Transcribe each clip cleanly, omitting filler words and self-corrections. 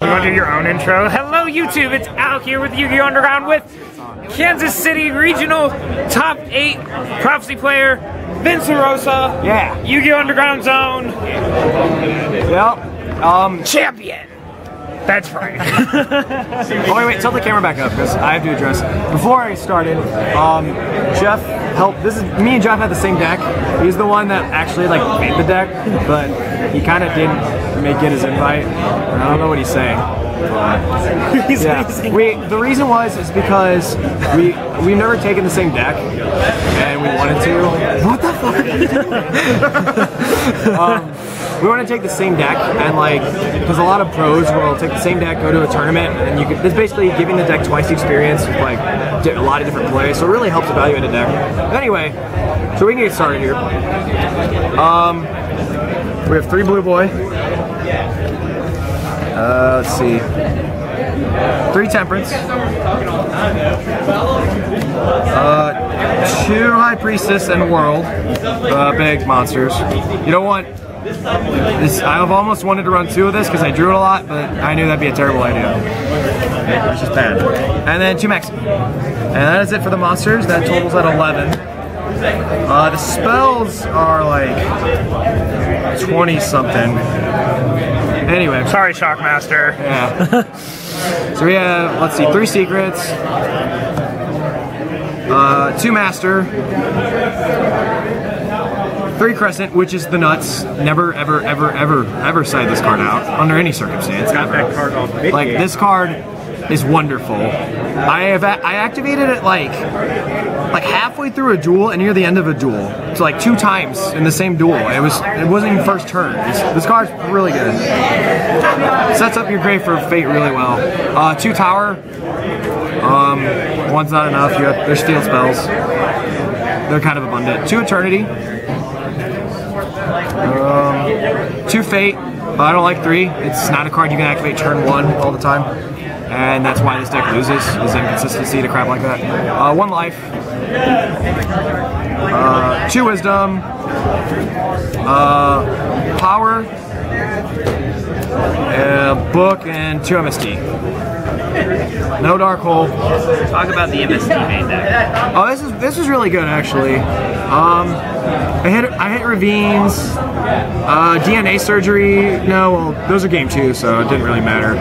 You want to do your own intro? Hello YouTube, it's Alec here with Yu-Gi-Oh! Underground with Kansas City Regional Top 8 Prophecy player, Vince LaRosa. Yeah. Yu-Gi-Oh! Underground Zone. Well, champion. That's right. oh wait, tilt the camera back up because I have to address. Before I started, Jeff helped. This is me and Jeff had the same deck. He's the one that actually like made the deck, but he kind of didn't get his invite. I don't know what he's saying. Yeah. The reason is because we've never taken the same deck, and we wanted to. What the fuck are you doing? We want to take the same deck, and like, because a lot of pros will take the same deck, go to a tournament, and it's basically giving the deck twice the experience with like a lot of different plays. So it really helps evaluate a deck. But anyway, so we can get started here. We have 3 blue boy. Let's see. 3 temperance. 2 high priestess and world. Big monsters. You don't want this. I've almost wanted to run 2 of this because I drew it a lot, but I knew that'd be a terrible idea. It's just bad. And then 2 max. And that is it for the monsters. That totals at 11. The spells are like 20 something. Anyway. Sorry, Shockmaster. Yeah. So we have, let's see, 3 secrets, 2 master, 3 crescent, which is the nuts. Never, ever, ever, ever, ever side this card out under any circumstance. Got that card all big. Like, this card is wonderful. I activated it like halfway through a duel and near the end of a duel. So like 2 times in the same duel. It wasn't even first turn. This card's really good. Sets up your grave for fate really well. 2 tower. 1's not enough. There's field spells. They're kind of abundant. 2 eternity. 2 fate. I don't like 3. It's not a card you can activate turn 1 all the time. And that's why this deck loses, is inconsistency to crap like that. 1 life. 2 wisdom. Power. Book and 2 MST. No dark hole. Talk about the MST main deck. Oh, this is really good actually. I hit ravines, DNA surgery. No, well, those are game 2, so it didn't really matter.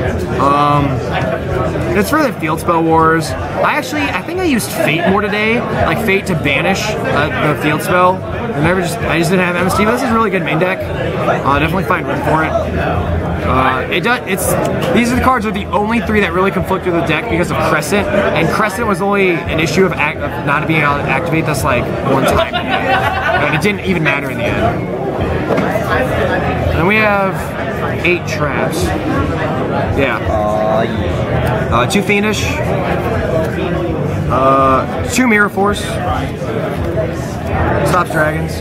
It's for the field spell wars. I think I used fate more today, like fate to banish the field spell. I just didn't have MST, but this is a really good main deck. Definitely find room for it. These are the cards are the only 3 that really conflict with the deck because of Crescent, and Crescent was only an issue of not being able to activate this like 1 time. And it didn't even matter in the end. And we have 8 traps. Yeah. 2 Fiendish. 2 Mirror Force. Stops dragons.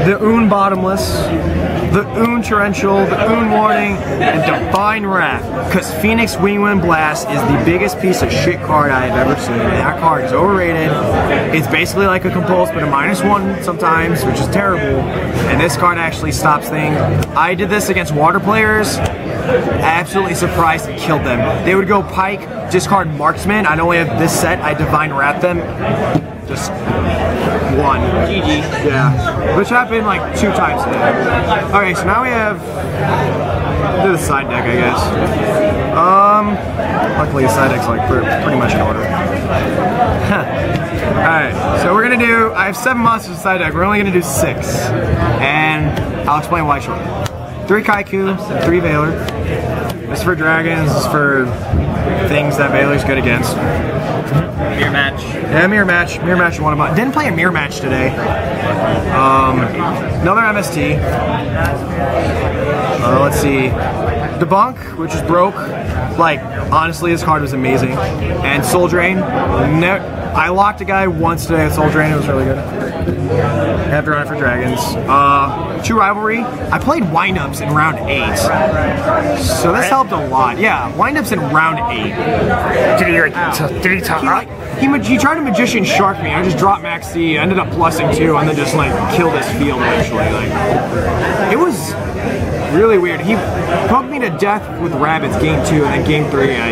The Oon Bottomless. The Oon Torrential, the Oon Warning, and Divine Wrath. Because Phoenix Wingwind Blast is the biggest piece of shit card I have ever seen. That card is overrated. It's basically like a Compulse, but a -1 sometimes, which is terrible. And this card actually stops things. I did this against water players. Absolutely surprised and killed them. They would go Pike, discard Marksman. I'd only have this set. I Divine Wrap them. Just 1. GG. Yeah. Which happened like 2 times today. Okay, so now we have do the side deck, I guess. Luckily the side deck's like pretty much in order. Alright, so we're gonna do, I have 7 monsters in side deck, we're only gonna do 6. And I'll explain why shortly. 3 Kaiku, and 3 Veiler. This is for dragons, this is for things that Veiler's good against. Mirror match. Yeah, mirror match. Mirror match is one of mine. Didn't play a mirror match today. Another MST. Let's see. Debunk, which is broke. Like, honestly, this card was amazing. And Soul Drain. I locked a guy once today with Soul Drain. It was really good. I have to run it for dragons. 2 Rivalry. I played windups in round 8. So this helped a lot. Yeah, windups in round 8. Did he talk? He tried to Magician Shark me. I just dropped Max C, ended up plussing 2, and then just like killed his field eventually. Like, it was really weird. He poked me to death with rabbits game 2, and then game 3, and I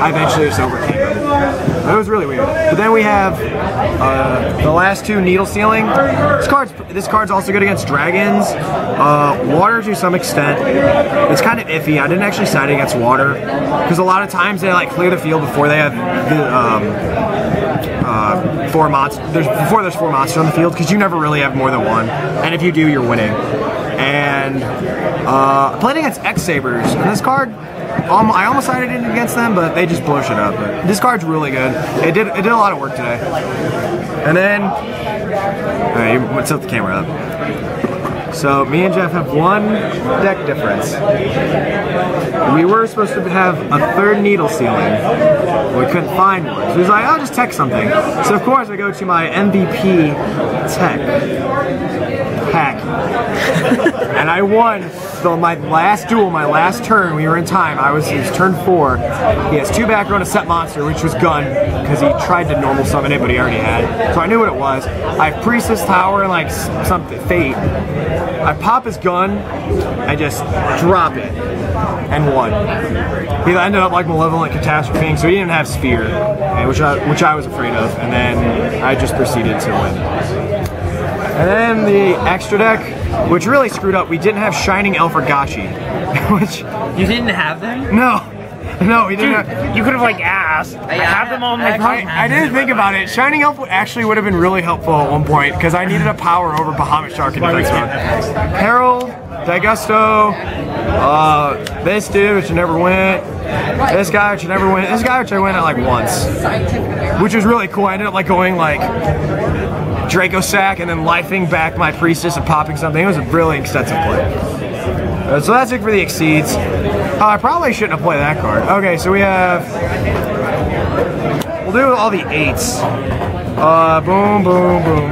eventually just overcame him. It was really weird. But then we have the last 2, needle sealing. This card's also good against dragons. Water to some extent. It's kind of iffy. I didn't actually side against water because a lot of times they like clear the field before they have the 4 monsters. Before there's 4 monsters on the field, because you never really have more than 1, and if you do, you're winning. And I played against X-Sabers, and this card, I almost sided in against them, but they just blow shit up. But this card's really good. It did a lot of work today. And then, let's tilt the camera up. So me and Jeff have 1 deck difference. We were supposed to have a 3rd needle sealing. We couldn't find one. So he's like, I'll just tech something. So of course I go to my MVP tech hack. And I won. So my last duel, my last turn, we were in time. It was turn 4. He has 2 back row and a set monster, which was Gun, because he tried to normal summon it, but he already had it. So I knew what it was. I have Priestess Tower and like something, Fate. I pop his Gun, I just drop it, and won. He ended up like Malevolent Catastrophing, so he didn't have Sphere, which I was afraid of, and then I just proceeded to win. And then the extra deck, which really screwed up, we didn't have Shining Elf or Gachi. Which... You didn't have them? No, we didn't have... You could have like asked. I have them on my phone. I didn't think about it. Shining Elf actually would have been really helpful at one point, because I needed a power over Bahamut Shark in defense mode. Herald, Daigusto, this dude, which never went. This guy, which never went. This guy, which I went at like once. Which was really cool. I ended up like going like... Draco Sack and then lifing back my Priestess and popping something. It was a really extensive play. So that's it for the Exceeds. I probably shouldn't have played that card. Okay, so we have... We'll do all the 8s. Boom, boom, boom.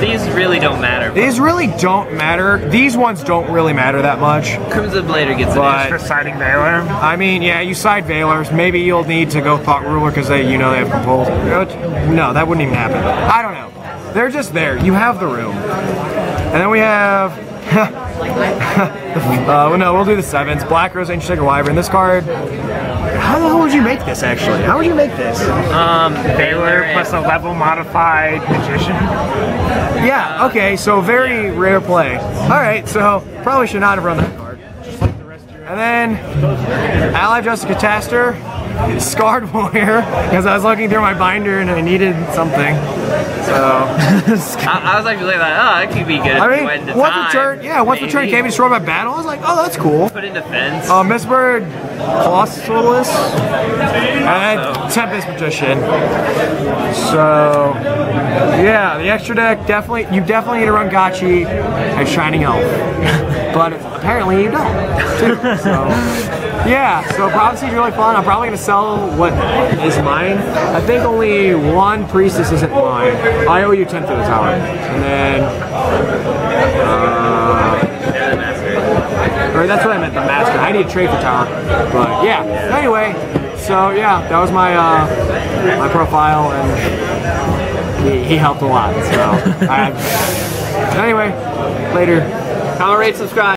These really don't matter. These really don't matter. These ones don't really matter that much. Crimson Blader gets an extra siding Veiler. I mean, yeah, you side Veilers. Maybe you'll need to go Thought Ruler because they have Compulse. No, that wouldn't even happen. I don't know. They're just there. You have the room. And then we have... no, we'll do the 7s. Black Rose, Ancient Sacred Wyvern. This card... How the hell would you make this, actually? How would you make this? Veiler plus a level modified Magician. Yeah, okay, so very rare play. Alright, so probably should not have run that card. And then... Allied Justice Catastor. Scarred Warrior, because I was looking through my binder and I needed something. So I was actually like, oh, that could be good. I mean, once the turn came and destroyed my battle, I was like, oh, that's cool. Put in defense. Mistbird, Colossus, and then Tempest Magician. So yeah, the extra deck you definitely need to run Gachi and Shining Elf, but apparently you don't. So. Yeah, so Prophecy is really fun. I'm probably going to sell what is mine. I think only 1 Priestess isn't mine. I owe you 10 for the tower. And then... or that's what I meant, the Master. I need to trade for tower. But yeah, anyway. So yeah, that was my my profile, and he helped a lot. So, anyway, later. Comment, rate, subscribe.